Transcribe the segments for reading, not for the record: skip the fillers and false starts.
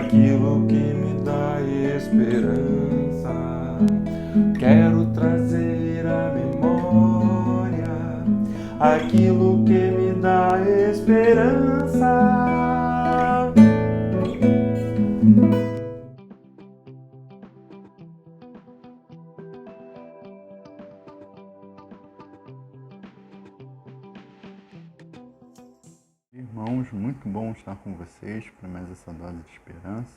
aquilo que me dá esperança. Quero trazer à memória aquilo que me dá esperança. Irmãos, muito bom estar com vocês para mais essa dose de esperança.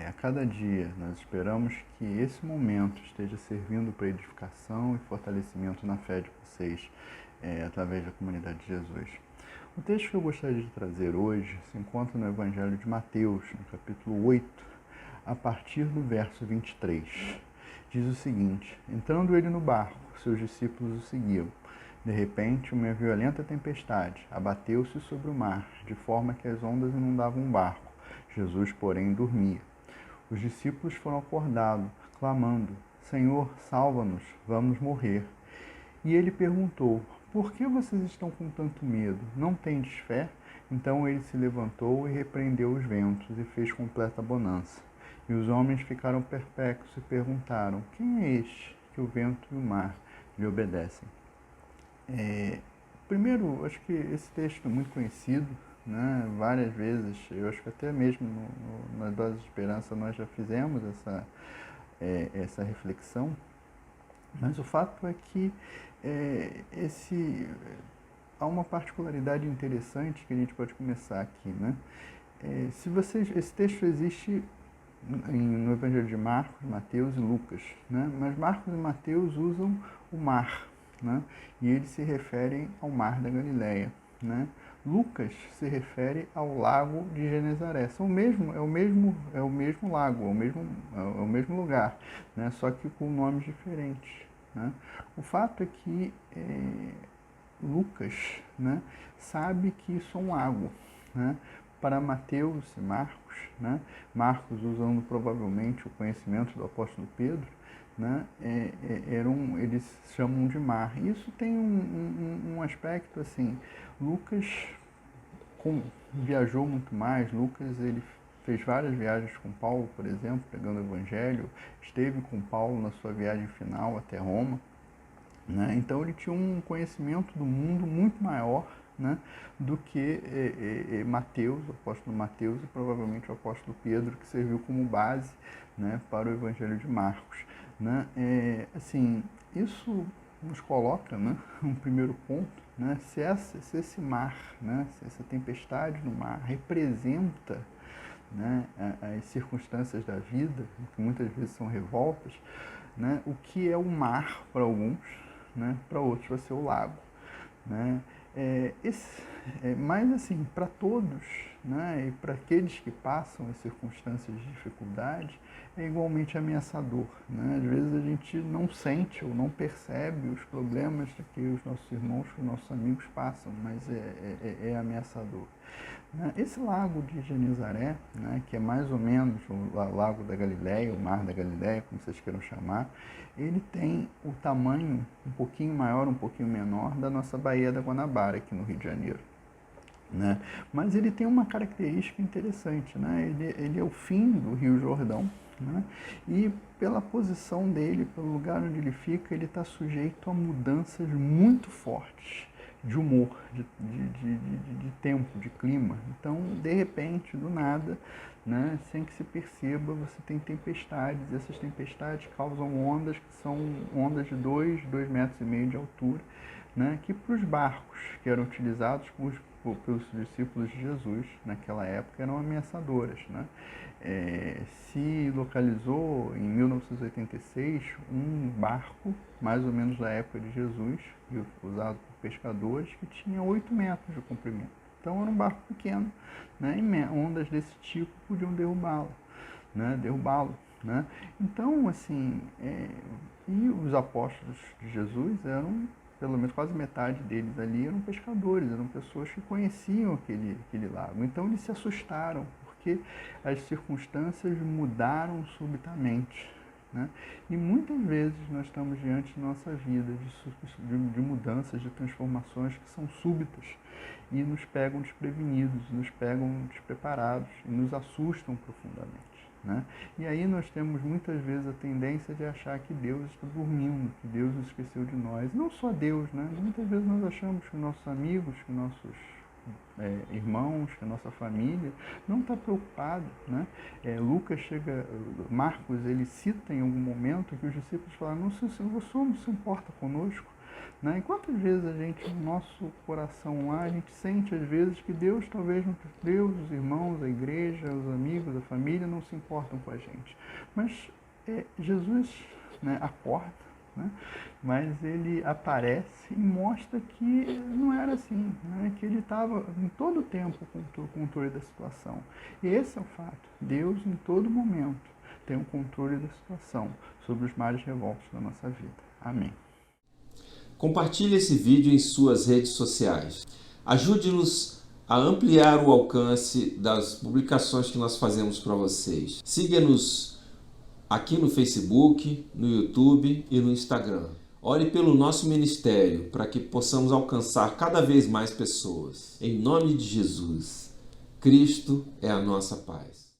A cada dia nós esperamos que esse momento esteja servindo para edificação e fortalecimento na fé de vocês, através da comunidade de Jesus. O texto que eu gostaria de trazer hoje se encontra no Evangelho de Mateus, no capítulo 8, a partir do verso 23. Diz o seguinte: entrando ele no barco, seus discípulos o seguiam. De repente, uma violenta tempestade abateu-se sobre o mar, de forma que as ondas inundavam o barco. Jesus, porém, dormia. Os discípulos foram acordados, clamando: Senhor, salva-nos, vamos morrer. E ele perguntou: por que vocês estão com tanto medo? Não tendes fé? Então ele se levantou e repreendeu os ventos e fez completa bonança. E os homens ficaram perplexos e perguntaram: quem é este que o vento e o mar lhe obedecem? Primeiro, acho que esse texto é muito conhecido, né? Várias vezes, eu acho que até mesmo na Dose de Esperança nós já fizemos essa reflexão, mas o fato é que há uma particularidade interessante que a gente pode começar aqui, né? Esse texto existe no Evangelho de Marcos, Mateus e Lucas, né? Mas Marcos e Mateus usam o mar, né? E eles se referem ao mar da Galileia, né? Lucas se refere ao lago de Genezaré. É o mesmo lago, é o mesmo lugar, né? Só que com nomes diferentes, né? O fato é que Lucas, né, sabe que isso é um lago, né? Para Mateus e Marcos, né? Marcos usando provavelmente o conhecimento do apóstolo Pedro, né? Eles chamam de mar. Isso tem um aspecto assim. Lucas viajou muito mais. Lucas ele fez várias viagens com Paulo, por exemplo, pregando o Evangelho. Esteve com Paulo na sua viagem final até Roma, né? Então ele tinha um conhecimento do mundo muito maior, né, do que Mateus, o apóstolo Mateus e provavelmente o apóstolo Pedro, que serviu como base, né, para o Evangelho de Marcos, né? Assim, isso nos coloca, né, um primeiro ponto, né, se esse mar, né, se essa tempestade no mar representa, né, as circunstâncias da vida, que muitas vezes são revoltas, né, o que é o mar para alguns, né, para outros vai ser o lago, né? Mas assim, para todos, né, e para aqueles que passam as circunstâncias de dificuldade, é igualmente ameaçador, né? Às vezes a gente não sente ou não percebe os problemas que os nossos irmãos, que os nossos amigos passam, mas é ameaçador. Esse lago de Genezaré, né, que é mais ou menos o lago da Galileia, o mar da Galileia, como vocês queiram chamar, ele tem o tamanho um pouquinho maior, um pouquinho menor da nossa Baía da Guanabara, aqui no Rio de Janeiro, né? Mas ele tem uma característica interessante, né? Ele é o fim do Rio Jordão, né? E pela posição dele, pelo lugar onde ele fica, ele está sujeito a mudanças muito fortes de humor, de tempo, de clima. Então, de repente, do nada, né, sem que se perceba, você tem tempestades, e essas tempestades causam ondas que são ondas de 2,5 metros de altura, né, que para os barcos que eram utilizados pelos discípulos de Jesus naquela época eram ameaçadoras, né? Se localizou em 1986 um barco, mais ou menos da época de Jesus, usado por pescadores, que tinha 8 metros de comprimento. Então era um barco pequeno, né? E ondas desse tipo podiam derrubá-lo, né? Então, assim, e os apóstolos de Jesus eram, pelo menos quase metade deles ali, eram pescadores, eram pessoas que conheciam aquele lago. Então eles se assustaram, porque as circunstâncias mudaram subitamente. né? E muitas vezes nós estamos diante de nossa vida de mudanças, de transformações que são súbitas e nos pegam desprevenidos, nos pegam despreparados e nos assustam profundamente, né? E aí nós temos muitas vezes a tendência de achar que Deus está dormindo, que Deus nos esqueceu de nós. Não só Deus, né? Muitas vezes nós achamos que nossos amigos, que nossos irmãos, que a nossa família não está preocupado, né? Marcos, ele cita em algum momento que os discípulos falaram: não, se você não se importa conosco, né? E quantas vezes a gente, no nosso coração lá, a gente sente às vezes que Deus, talvez não, Deus, os irmãos, a igreja, os amigos, a família não se importam com a gente. Mas Jesus, né, acorda, né? Mas ele aparece e mostra que não era assim, né? Que ele estava em todo o tempo com o controle da situação. E esse é o fato. Deus, em todo momento, tem o controle da situação sobre os mares revoltos da nossa vida. Amém. Compartilhe esse vídeo em suas redes sociais. Ajude-nos a ampliar o alcance das publicações que nós fazemos para vocês. Siga-nos aqui no Facebook, no YouTube e no Instagram. Ore pelo nosso ministério para que possamos alcançar cada vez mais pessoas. Em nome de Jesus, Cristo é a nossa paz.